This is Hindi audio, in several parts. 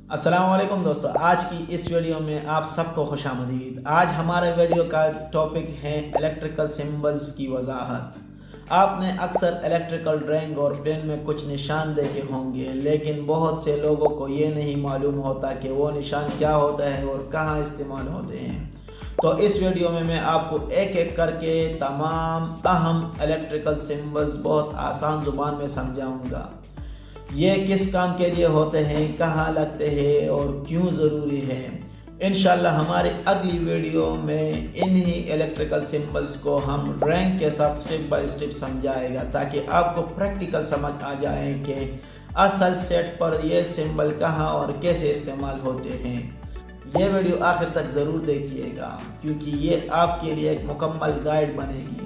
अस्सलाम वालेकुम दोस्तों, आज की इस वीडियो में आप सबको खुशामदीद। आज हमारे वीडियो का टॉपिक है इलेक्ट्रिकल सिंबल्स की वजाहत। आपने अक्सर इलेक्ट्रिकल ड्राइंग और पेन में कुछ निशान देखे होंगे, लेकिन बहुत से लोगों को ये नहीं मालूम होता कि वो निशान क्या होता है और कहाँ इस्तेमाल होते हैं। तो इस वीडियो में मैं आपको एक एक करके तमाम अहम इलेक्ट्रिकल सिंबल्स बहुत आसान ज़ुबान में समझाऊंगा। ये किस काम के लिए होते हैं, कहाँ लगते हैं और क्यों ज़रूरी है। इंशाल्लाह हमारी अगली वीडियो में इन्हीं इलेक्ट्रिकल सिंबल्स को हम ड्राइंग के साथ स्टेप बाय स्टेप समझाएगा, ताकि आपको प्रैक्टिकल समझ आ जाए कि असल सेट पर ये सिंबल कहाँ और कैसे इस्तेमाल होते हैं। ये वीडियो आखिर तक ज़रूर देखिएगा, क्योंकि ये आपके लिए एक मुकम्मल गाइड बनेगी।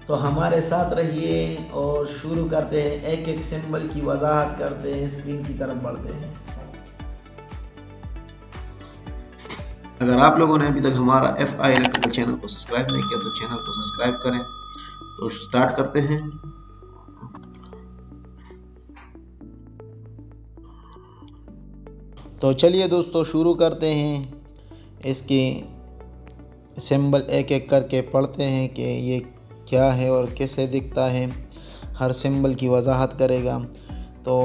तो हमारे साथ रहिए और शुरू करते हैं, एक एक सिंबल की वजाहत करते हैं, स्क्रीन की तरफ बढ़ते हैं। अगर आप लोगों ने अभी तक हमारा FI इलेक्ट्रिकल चैनल को सब्सक्राइब नहीं किया तो चैनल को सब्सक्राइब करें। तो स्टार्ट करते हैं। तो चलिए दोस्तों शुरू करते हैं। इसकी सिंबल एक एक करके पढ़ते हैं कि ये क्या है और कैसे दिखता है। हर सिंबल की वजाहत करेगा। तो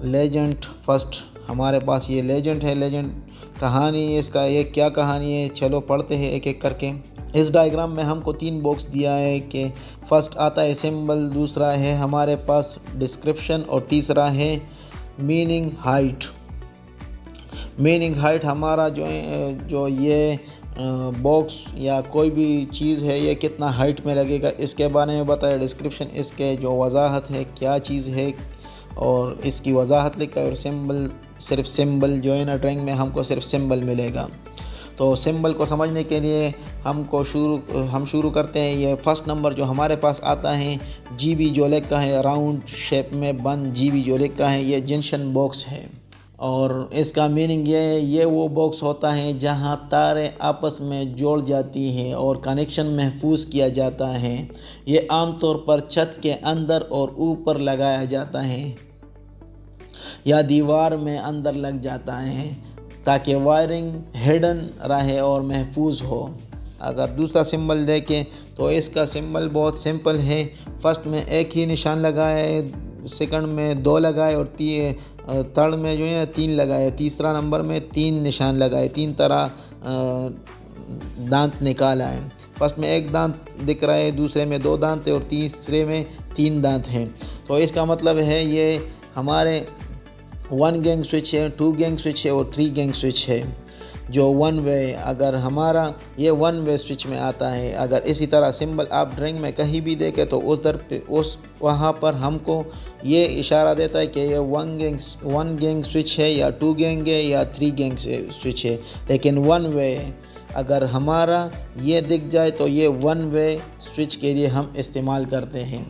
लेजेंड फर्स्ट हमारे पास ये लेजेंड है। लेजेंड कहानी इसका, ये क्या कहानी है, चलो पढ़ते हैं एक एक करके। इस डायग्राम में हमको 3 बॉक्स दिया है कि फर्स्ट आता है सिंबल, दूसरा है हमारे पास डिस्क्रिप्शन और तीसरा है मीनिंग हाइट। मीनिंग हाइट हमारा जो ये बॉक्स या कोई भी चीज़ है, ये कितना हाइट में लगेगा इसके बारे में बताया। डिस्क्रिप्शन इसके जो वजाहत है क्या चीज़ है और इसकी वजाहत लिखा है। और सिंबल, सिर्फ सिंबल जो है ना, ड्राइंग में हमको सिर्फ सिंबल मिलेगा। तो सिंबल को समझने के लिए हम शुरू करते हैं। ये फर्स्ट नंबर जो हमारे पास आता है GB जो लिखा है, राउंड शेप में बंद GB जो लिखा है, ये जंक्शन बॉक्स है। और इसका मीनिंग ये वो बॉक्स होता है जहां तारें आपस में जोड़ जाती हैं और कनेक्शन महफूज किया जाता है। ये आमतौर पर छत के अंदर और ऊपर लगाया जाता है या दीवार में अंदर लग जाता है, ताकि वायरिंग हिडन रहे और महफूज हो। अगर दूसरा सिंबल देखें तो इसका सिंबल बहुत सिंपल है। फर्स्ट में एक ही निशान लगाए, सेकंड में 2 लगाए और थर्ड में जो है 3 लगाए, तीसरा नंबर में 3 निशान लगाए, 3 तरह दांत निकाला है। फर्स्ट में 1 दांत दिख रहा है, दूसरे में 2 दांत है और तीसरे में 3 दांत हैं। तो इसका मतलब है ये हमारे 1 गैंग स्विच है, 2 गैंग स्विच है और 3 गैंग स्विच है जो 1 वे। अगर हमारा ये 1 वे स्विच में आता है। अगर इसी तरह सिंबल आप ड्राइंग में कहीं भी देखें तो वहाँ पर हमको ये इशारा देता है कि ये 1 गैंग स्विच है या 2 गैंग है या 3 गैंग स्विच है, लेकिन 1 वे है। अगर हमारा ये दिख जाए तो ये 1 वे स्विच के लिए हम इस्तेमाल करते हैं।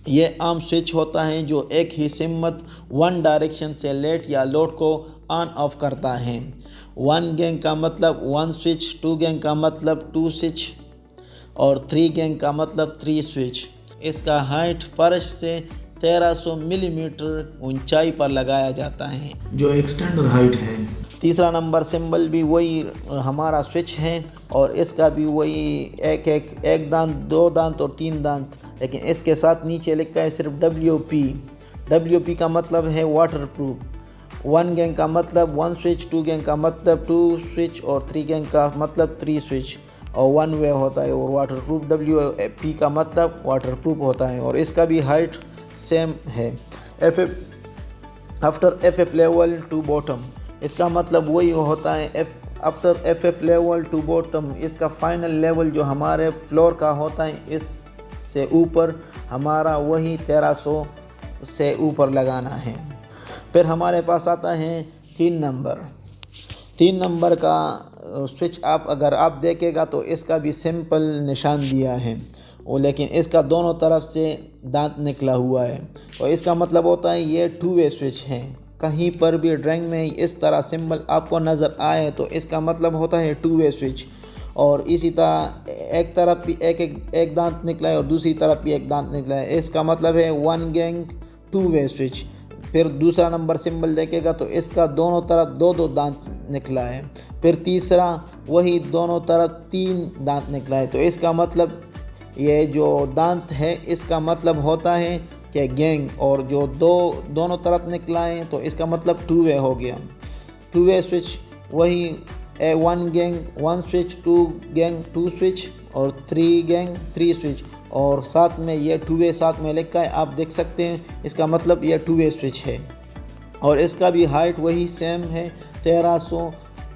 ये आम स्विच होता है जो एक ही सिमत 1 डायरेक्शन से लेट या लोड को ऑन ऑफ करता है। 1 गैंग का मतलब 1 स्विच, 2 गैंग का मतलब 2 स्विच और 3 गैंग का मतलब 3 स्विच। इसका हाइट फर्श से 1300 मिलीमीटर ऊंचाई पर लगाया जाता है, जो एक्सटेंडर हाइट है। तीसरा नंबर सिंबल भी वही हमारा स्विच है और इसका भी वही एक दांत, 2 दांत और 3 दांत, लेकिन इसके साथ नीचे लिखा है सिर्फ WP। WP का मतलब है वाटर प्रूफ। 1 गैंग का मतलब 1 स्विच, 2 गैंग का मतलब 2 स्विच और 3 गैंग का मतलब 3 स्विच और 1 वे होता है। और वाटर प्रूफ WP का मतलब वाटर प्रूफ होता है और इसका भी हाइट सेम है। After FF level to bottom, इसका मतलब वही होता है after FF level to bottom. इसका फाइनल लेवल जो हमारे फ्लोर का होता है, इससे ऊपर हमारा वही 1300 से ऊपर लगाना है। फिर हमारे पास आता है 3 नंबर। 3 नंबर का स्विच अगर आप देखेगा तो इसका भी सिंपल निशान दिया है, लेकिन इसका दोनों तरफ से दांत निकला हुआ है। तो इसका मतलब होता है ये 2 वे स्विच है। कहीं पर भी ड्राइंग में इस तरह सिंबल आपको नज़र आए तो इसका मतलब होता है 2 वे स्विच। और इसी तरह एक तरफ भी एक दांत निकला है और दूसरी तरफ भी एक दांत निकला है, इसका मतलब है 1 गैंग 2 वे स्विच। फिर दूसरा नंबर सिंबल देखेगा तो इसका दोनों तरफ दो दो दांत निकला है। फिर तीसरा वही दोनों तरफ 3 दांत निकला है। तो इसका मतलब ये जो दांत है इसका मतलब होता है कि गैंग, और जो दोनों तरफ निकला है तो इसका मतलब 2 वे हो गया। 2 वे स्विच वही 1 गैंग 1 स्विच, 2 गैंग 2 स्विच और 3 गैंग 3 स्विच, और साथ में ये 2 वे साथ में लिखा है, आप देख सकते हैं। इसका मतलब ये 2 वे स्विच है। और इसका भी हाइट वही सेम है 1300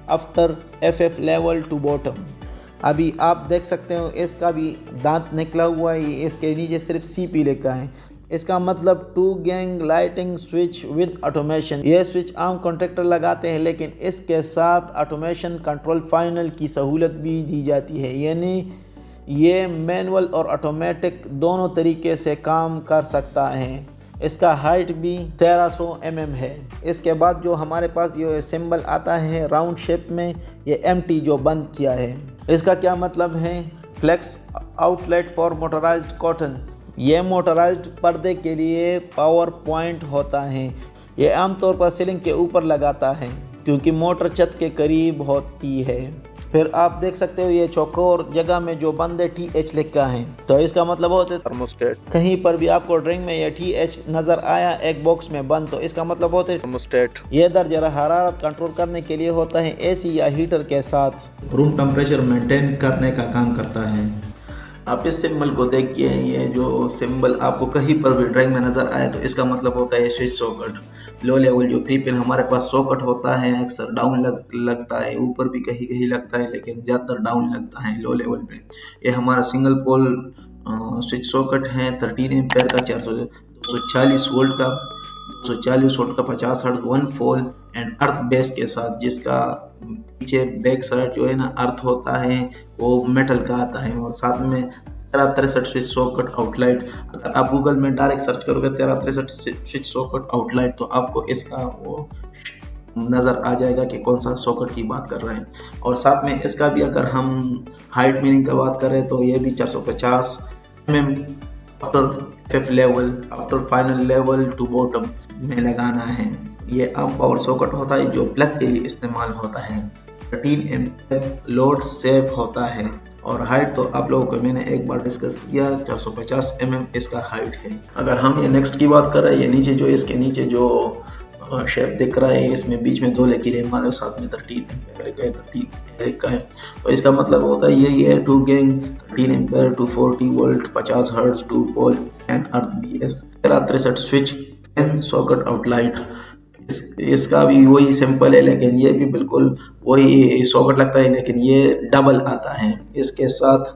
after FF level to bottom. अभी आप देख सकते हो इसका भी दांत निकला हुआ है, इसके नीचे सिर्फ CP लिखा है। इसका मतलब 2 gang lighting switch with automation. यह स्विच आम कॉन्ट्रैक्टर लगाते हैं, लेकिन इसके साथ ऑटोमेशन कंट्रोल फाइनल की सहूलत भी दी जाती है, यानी ये मैनुअल और ऑटोमेटिक दोनों तरीके से काम कर सकता है। इसका हाइट भी 1300 mm है। इसके बाद जो हमारे पास ये सिंबल आता है राउंड शेप में, ये MT जो बंद किया है, इसका क्या मतलब है? Flex outlet for motorized curtain. ये मोटराइज्ड पर्दे के लिए पावर पॉइंट होता है। ये आमतौर पर सीलिंग के ऊपर लगाता है क्योंकि मोटर छत के करीब होती है। फिर आप देख सकते हो ये चौकोर जगह में जो बंद है TH लिखा है, तो इसका मतलब होता है थर्मोस्टेट। कहीं पर भी आपको ड्राइंग में ये TH नज़र आया एक बॉक्स में बंद, तो इसका मतलब होता है थर्मोस्टेट। ये दर्जा हरारत कंट्रोल करने के लिए होता है AC या हीटर के साथ। रूम टेम्परेचर मेंटेन करने का काम करता है। आप इस सिंबल को देख के, ये जो सिंबल आपको कहीं पर भी ड्राइंग में नज़र आए तो इसका मतलब होता है स्विच सॉकेट। लो लेवल जो 3 पिन हमारे पास सॉकेट होता है, अक्सर डाउन लगता है, ऊपर भी कहीं कहीं लगता है, लेकिन ज़्यादातर डाउन लगता है लो लेवल पे। ये हमारा सिंगल पोल स्विच सॉकेट है 13 एम्पेयर का, 240 वोल्ट का, 240 वोल्ट का 50 hertz 1 pole and earth base के साथ, जिसका पीछे बैक साइड जो है ना अर्थ होता है वो मेटल का आता है। और साथ में 1363 स्विच सॉकेट आउटलाइट। अगर आप गूगल में डायरेक्ट सर्च करोगे 1363 स्विच सॉकेट आउटलाइट तो आपको इसका वो नज़र आ जाएगा कि कौन सा सॉकेट की बात कर रहे हैं। और साथ में इसका भी अगर हम हाइट मीनिंग का बात करें तो ये भी 450 mm after FF level after final level to bottom में लगाना है। ये आम पावर सॉकेट होता है जो प्लग के लिए इस्तेमाल होता है। 13 एम्पीयर लोड सेफ होता है। और हाइट तो आप लोगों को मैंने एक बार डिस्कस किया, 450 mm इसका हाइट है। अगर हम ये नेक्स्ट की बात कर रहे हैं, ये नीचे जो इसके नीचे जो शेप दिख रहा है, इसमें बीच में 2 लकीरें हमारे साथ में 13 एम्पीयर का है। तो इसका मतलब होता है यही है 2 gang 13 ampere 240 volt 50 hertz 2 pole and earth BS 1363 switch and socket outlet. इसका भी वही सिंपल है, लेकिन ये भी बिल्कुल वही सॉकेट लगता है, लेकिन ये डबल आता है। इसके साथ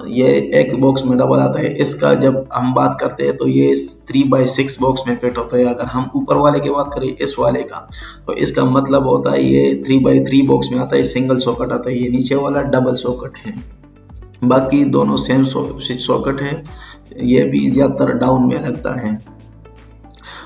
ये एक बॉक्स में डबल आता है। इसका जब हम बात करते हैं तो ये 3x6 बॉक्स में फिट होता है। अगर हम ऊपर वाले की बात करें इस वाले का, तो इसका मतलब होता है ये 3x3 बॉक्स में आता है, सिंगल सॉकेट आता है। ये नीचे वाला डबल सॉकेट है, बाकी दोनों सेम स्विच सॉकेट है। ये भी ज़्यादातर डाउन में लगता है।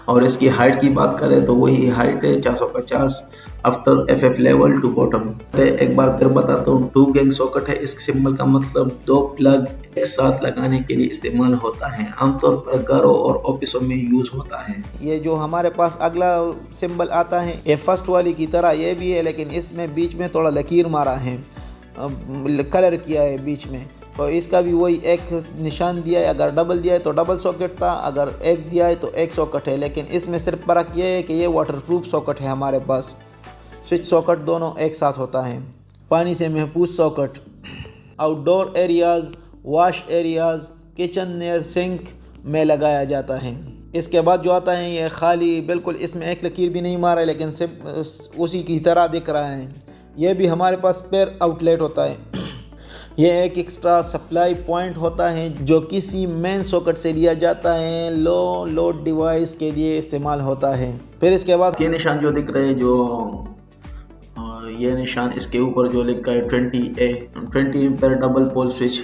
और इसकी हाइट की बात करें तो वही हाइट है 450 after FF level to bottom. एक बार फिर बताता हूँ, 2 गैंग सॉकेट है। इस सिंबल का मतलब 2 प्लग एक साथ लगाने के लिए इस्तेमाल होता है। आमतौर पर घरों और ऑफिसों में यूज होता है। ये जो हमारे पास अगला सिंबल आता है, ये फर्स्ट वाली की तरह ये भी है, लेकिन इसमें बीच में थोड़ा लकीर मारा है, कलर किया है बीच में। तो इसका भी वही एक निशान दिया है। अगर डबल दिया है तो डबल सॉकेट था, अगर एक दिया है तो एक सॉकेट है। लेकिन इसमें सिर्फ फ़र्क ये है कि ये वाटरप्रूफ सॉकेट है हमारे पास। स्विच सॉकेट दोनों एक साथ होता है। पानी से महफूज socket outdoor areas, wash areas, kitchen near sink में लगाया जाता है। इसके बाद जो आता है ये खाली, बिल्कुल इसमें एक लकीर भी नहीं मारा है, लेकिन सिर्फ उसी की तरह दिख रहा है। यह भी हमारे पास स्पेयर आउटलेट होता है। यह एक एक्स्ट्रा सप्लाई पॉइंट होता है जो किसी मेन सॉकेट से लिया जाता है, लो लोड डिवाइस के लिए इस्तेमाल होता है। फिर इसके बाद ये निशान जो दिख रहे हैं, जो ये निशान इसके ऊपर जो लिखा है 20 ampere double pole switch.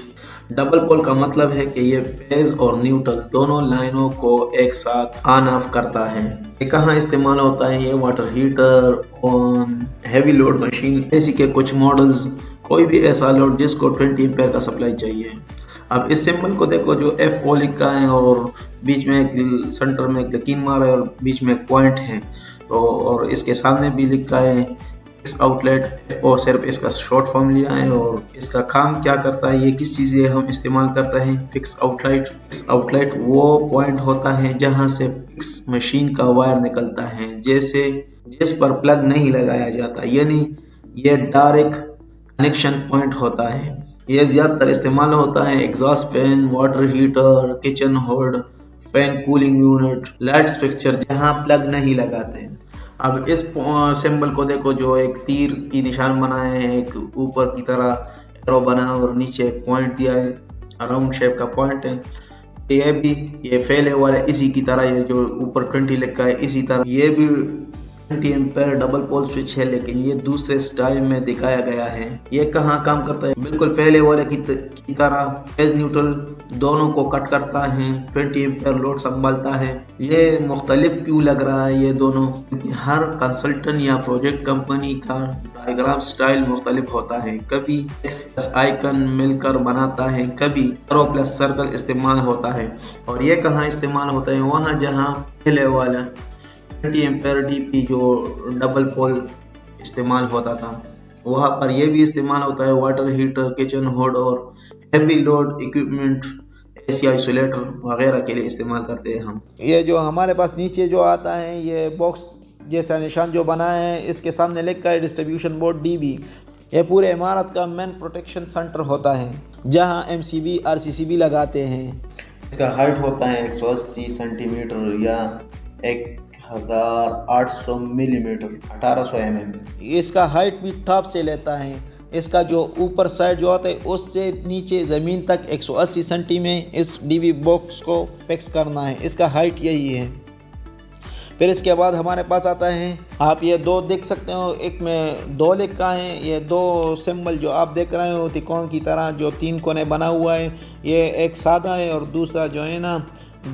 Double pole का मतलब है कि ये फेज और न्यूट्रल दोनों लाइनों को एक साथ ऑन ऑफ करता है। ये कहाँ इस्तेमाल होता है? ये water heater, on heavy load machine, ऐसी के कुछ मॉडल्स, कोई भी ऐसा लोड जिसको 20 एम्पीयर का सप्लाई चाहिए। अब इस सिंबल को देखो, जो FO लिखा है और बीच में एक सेंटर में एक लकीर मारा है और बीच में एक पॉइंट है, तो और इसके सामने भी लिखा है फिक्स आउटलेट, और सिर्फ इसका शॉर्ट फॉर्म लिया है। और इसका काम क्या करता है, ये किस चीज़ हम इस्तेमाल करते हैं फिक्स आउटलेट। फिक्स आउटलेट वो पॉइंट होता है जहाँ से फिक्स मशीन का वायर निकलता है, जैसे जिस पर प्लग नहीं लगाया जाता, यानी ये डायरेक्ट कनेक्शन पॉइंट होता है। ये ज़्यादातर इस्तेमाल होता है exhaust fan, water heater, kitchen hood, fan cooling unit, light fixture जहाँ प्लग नहीं लगाते। अब इस सिंबल को देखो, जो एक तीर की निशान बनाए हैं, एक ऊपर की तरह एरो बना है और नीचे एक पॉइंट दिया है, राउंड शेप का पॉइंट है। ये फैले वाला इसी की तरह, ये जो ऊपर 20 लिखा है इसी तरह ये भी 20 एम्पेयर डबल पोल स्विच है, लेकिन ये दूसरे स्टाइल में दिखाया गया है। ये कहाँ काम करता है, बिल्कुल पहले वाले की तरह फेज न्यूट्रल दोनों को कट करता है, 20 एम्पेयर लोड संभालता है। ये मुख्तलिफ क्यों लग रहा है ये दोनों, हर कंसल्टेंट या प्रोजेक्ट कंपनी का डायग्राम स्टाइल मुख्तलिफ होता है। कभी एक्स आइकन मिलकर बनाता है, कभी एरो प्लस सर्कल इस्तेमाल होता है। और ये कहाँ इस्तेमाल होता है, वहाँ जहाँ पहले वाला 20 एम्पेयर DP जो डबल पोल इस्तेमाल होता था, वहाँ पर यह भी इस्तेमाल होता है। वाटर हीटर, किचन हुड और heavy load equipment, AC isolator वगैरह के लिए इस्तेमाल करते हैं हम। ये जो हमारे पास नीचे जो आता है, ये बॉक्स जैसा निशान जो बना है, इसके सामने लिखा है डिस्ट्रीब्यूशन बोर्ड DB। ये पूरे इमारत का मेन प्रोटेक्शन सेंटर होता है, जहाँ MCB RCCB लगाते हैं। इसका हाइट होता है 180 सेंटीमीटर या 1800 मिलीमीटर, 1800 mm। इसका हाइट भी टॉप से लेता है। इसका जो ऊपर साइड जो आता है उससे नीचे ज़मीन तक 180 सेंटी में इस DB बॉक्स को फिक्स करना है। इसका हाइट यही है। फिर इसके बाद हमारे पास आता है, आप ये दो देख सकते हो, एक में 2 लिखा है। ये 2 सिंबल जो आप देख रहे हो त्रिकोण की तरह जो 3 कोने बना हुआ है, ये एक सादा है और दूसरा जो है ना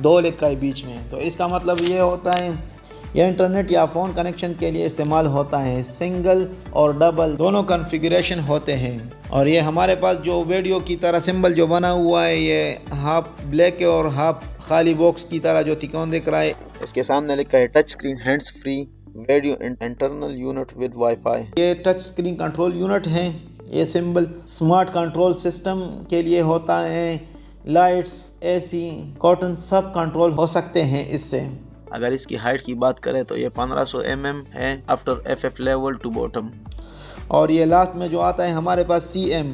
2 लिखा है बीच में। तो इसका मतलब ये होता है यह इंटरनेट या फ़ोन कनेक्शन के लिए इस्तेमाल होता है। सिंगल और डबल दोनों कॉन्फ़िगरेशन होते हैं। और ये हमारे पास जो वीडियो की तरह सिंबल जो बना हुआ है, ये हाफ ब्लैक और हाफ खाली बॉक्स की तरह जो त्रिकोण दिख रहा है, इसके सामने लिखा है touch screen hands free video internal unit with wifi. ये टच स्क्रीन कंट्रोल यूनिट है। ये सिंबल स्मार्ट कंट्रोल सिस्टम के लिए होता है। लाइट्स, AC, कॉटन सब कंट्रोल हो सकते हैं इससे। अगर इसकी हाइट की बात करें तो ये 1500 mm है after FF level to bottom. और ये लास्ट में जो आता है हमारे पास CM,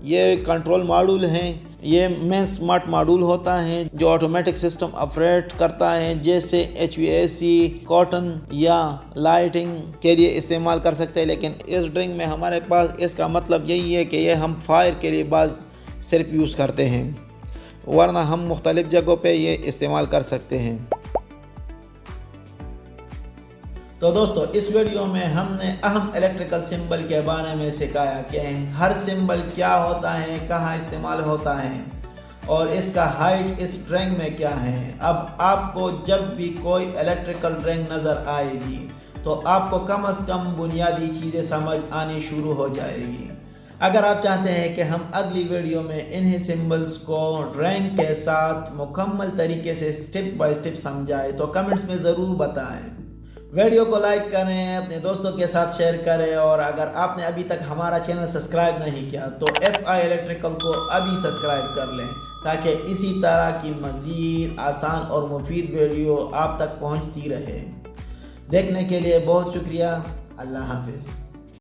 ये कंट्रोल मॉड्यूल है। ये मेन स्मार्ट मॉड्यूल होता है जो ऑटोमेटिक सिस्टम ऑपरेट करता है, जैसे HVAC, कॉटन या लाइटिंग के लिए इस्तेमाल कर सकते हैं। लेकिन इस ड्रिंक में हमारे पास इसका मतलब यही है कि ये हम फायर के लिए बाज़ सिर्फ यूज़ करते हैं, वरना हम मुख्तलिफ़ जगहों पे ये इस्तेमाल कर सकते हैं। तो दोस्तों, इस वीडियो में हमने अहम इलेक्ट्रिकल सिंबल के बारे में सिखाया कि हर सिंबल क्या होता है, कहाँ इस्तेमाल होता है और इसका हाइट इस ड्राइंग में क्या है। अब आपको जब भी कोई इलेक्ट्रिकल ड्राइंग नज़र आएगी तो आपको कम से कम बुनियादी चीज़ें समझ आनी शुरू हो जाएगी। अगर आप चाहते हैं कि हम अगली वीडियो में इन्हीं सिंबल्स को ड्राइंग के साथ मुकम्मल तरीके से स्टेप बाय स्टेप समझाएं तो कमेंट्स में ज़रूर बताएं। वीडियो को लाइक करें, अपने दोस्तों के साथ शेयर करें और अगर आपने अभी तक हमारा चैनल सब्सक्राइब नहीं किया तो FI इलेक्ट्रिकल को अभी सब्सक्राइब कर लें, ताकि इसी तरह की मज़ीद आसान और मुफीद वीडियो आप तक पहुंचती रहे। देखने के लिए बहुत शुक्रिया। अल्लाह हाफिज़।